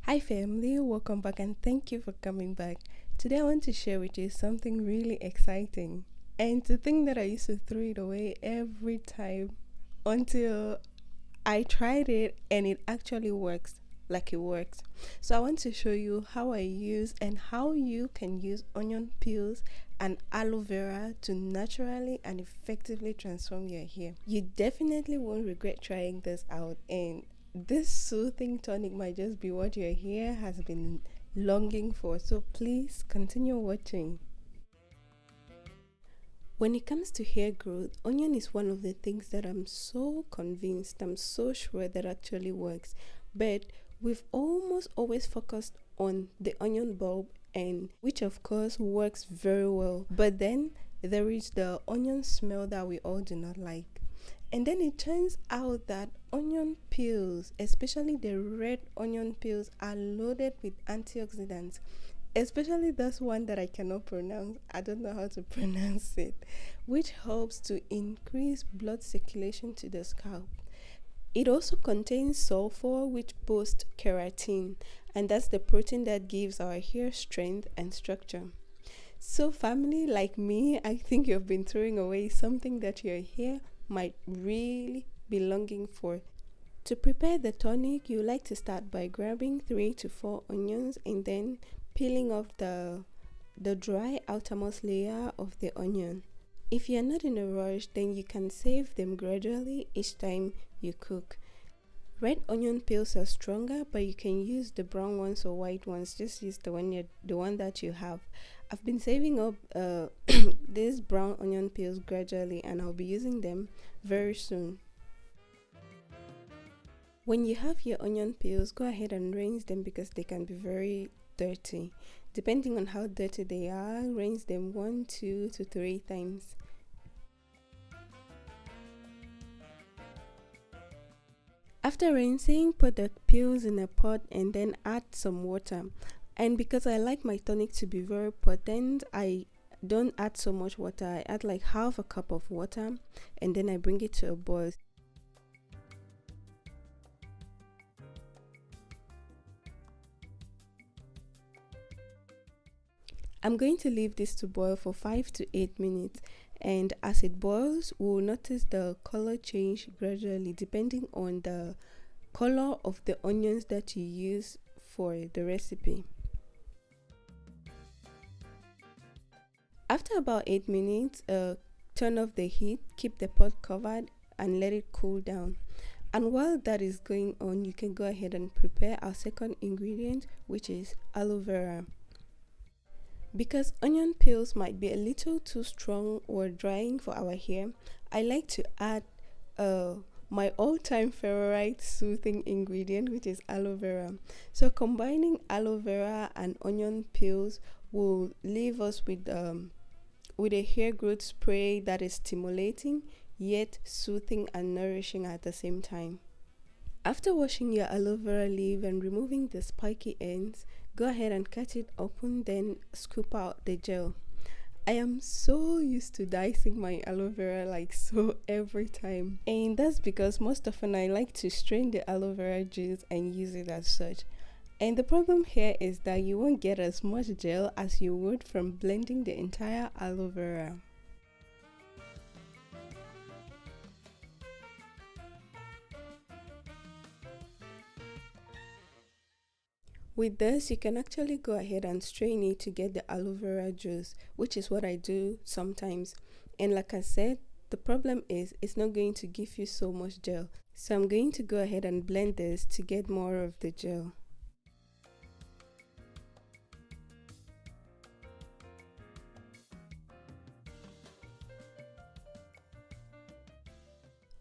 Hi family, welcome back and thank you for coming back. Today I want to share with you something really exciting. And to think that I used to throw it away every time until I tried it and it actually works like it works. So I want to show you how I use and how you can use onion peels and aloe vera to naturally and effectively transform your hair. You definitely won't regret trying this out, and this soothing tonic might just be what your hair has been longing for. So please continue watching. When it comes to hair growth, onion is one of the things that I'm so sure that actually works. But we've almost always focused on the onion bulb, and which of course works very well. But then there is the onion smell that we all do not like. And then it turns out that onion peels, especially the red onion peels, are loaded with antioxidants, especially this one that I cannot pronounce. I don't know how to pronounce it, which helps to increase blood circulation to the scalp. It also contains sulfur, which boosts keratin, and that's the protein that gives our hair strength and structure. So, family like me, I think you've been throwing away something that your hair might really be longing for. To prepare the tonic, you like to start by grabbing 3 to 4 onions and then peeling off the dry outermost layer of the onion. If you're not in a rush, then you can save them gradually each time you cook. Red onion peels are stronger, but you can use the brown ones or white ones. Just use the one that you have. I've been saving up these brown onion peels gradually, and I'll be using them very soon. When you have your onion peels, go ahead and rinse them because they can be very dirty. Depending on how dirty they are, rinse them 1, 2 to 3 times. After rinsing, put the peels in a pot and then add some water. And because I like my tonic to be very potent, I don't add so much water. I add like half a cup of water and then I bring it to a boil. I'm going to leave this to boil for 5 to 8 minutes, and as it boils, we'll notice the color change gradually depending on the color of the onions that you use for the recipe. After about 8 minutes, turn off the heat, keep the pot covered and let it cool down. And while that is going on, you can go ahead and prepare our second ingredient, which is aloe vera. Because onion peels might be a little too strong or drying for our hair, I like to add my all-time favorite soothing ingredient, which is aloe vera. So combining aloe vera and onion peels will leave us with a hair growth spray that is stimulating yet soothing and nourishing at the same time. After washing your aloe vera leaf and removing the spiky ends, go ahead and cut it open, then scoop out the gel. I am so used to dicing my aloe vera like so every time, and that's because most often I like to strain the aloe vera juice and use it as such. And the problem here is that you won't get as much gel as you would from blending the entire aloe vera. With this, you can actually go ahead and strain it to get the aloe vera juice, which is what I do sometimes. And like I said, the problem is it's not going to give you so much gel. So I'm going to go ahead and blend this to get more of the gel.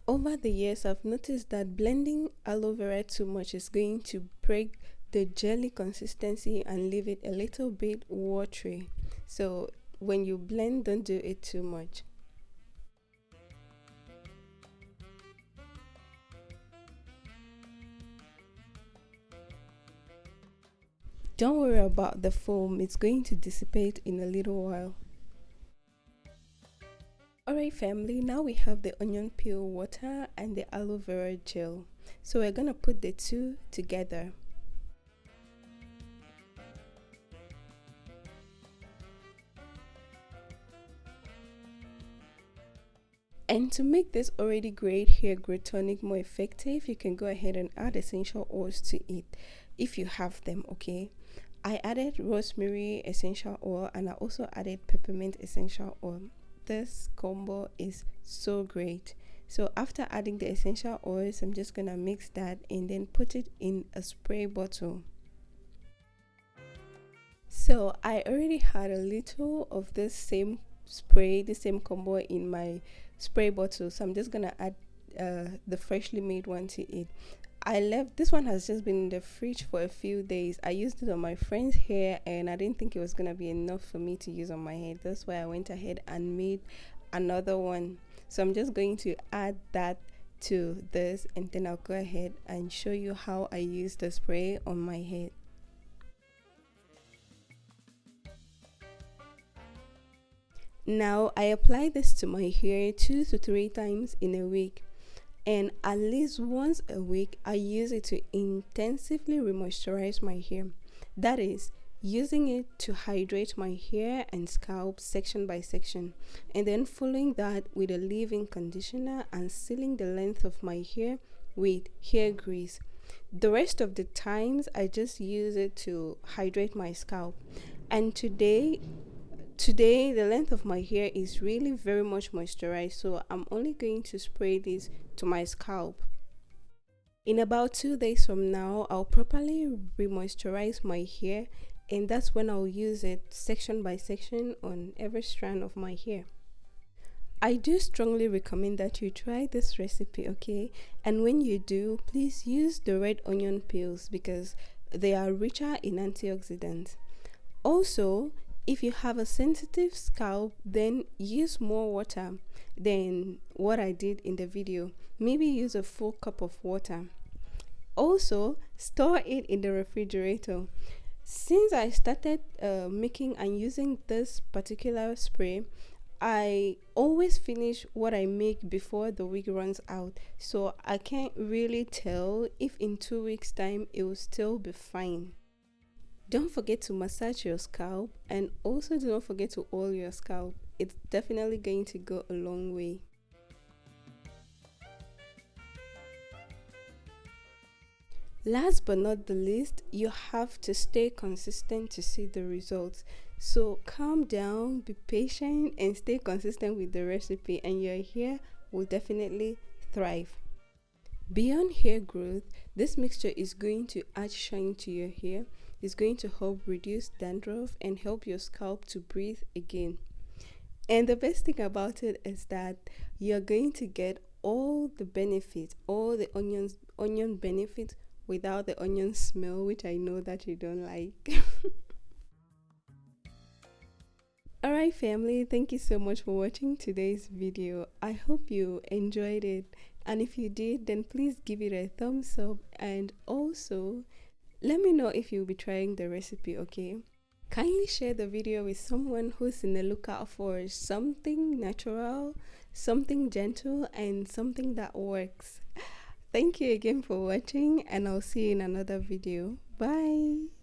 Over the years, I've noticed that blending aloe vera too much is going to break the jelly consistency and leave it a little bit watery. So when you blend, don't do it too much. Don't worry about the foam, it's going to dissipate in a little while. Alright family, now we have the onion peel water and the aloe vera gel. So we're gonna put the two together. And to make this already great hair growth tonic more effective, you can go ahead and add essential oils to it if you have them, okay? I added rosemary essential oil and I also added peppermint essential oil. This combo is so great. So after adding the essential oils, I'm just gonna mix that and then put it in a spray bottle. So I already had a little of this same spray, the same combo in my spray bottle, so I'm just gonna add the freshly made one to it. I left this one has just been in the fridge for a few days. I used it on my friend's hair and I didn't think it was gonna be enough for me to use on my head. That's why I went ahead and made another one. So I'm just going to add that to this and then I'll go ahead and show you how I use the spray on my head. Now I apply this to my hair 2 to 3 times in a week, and at least once a week I use it to intensively remoisturize my hair. That is, using it to hydrate my hair and scalp section by section, and then following that with a leave-in conditioner and sealing the length of my hair with hair grease. The rest of the times I just use it to hydrate my scalp. And today the length of my hair is really very much moisturized, so I'm only going to spray this to my scalp. In about 2 days from now, I'll properly re-moisturize my hair, and that's when I'll use it section by section on every strand of my hair. I do strongly recommend that you try this recipe, okay? And when you do, please use the red onion peels because they are richer in antioxidants. Also, if you have a sensitive scalp, then use more water than what I did in the video. Maybe use a full cup of water. Also, store it in the refrigerator. Since I started making and using this particular spray, I always finish what I make before the week runs out. So I can't really tell if in 2 weeks time it will still be fine. Don't forget to massage your scalp, and also do not forget to oil your scalp. It's definitely going to go a long way. Last but not the least, you have to stay consistent to see the results. So calm down, be patient, and stay consistent with the recipe, and your hair will definitely thrive. Beyond hair growth, this mixture is going to add shine to your hair. It's going to help reduce dandruff and help your scalp to breathe again. And the best thing about it is that you're going to get all the benefits, all the onion benefits without the onion smell, which I know that you don't like. Alright family, thank you so much for watching today's video. I hope you enjoyed it, and if you did, then please give it a thumbs up, and also let me know if you'll be trying the recipe, okay? Kindly share the video with someone who's in the lookout for something natural, something gentle, and something that works. Thank you again for watching, and I'll see you in another video. Bye!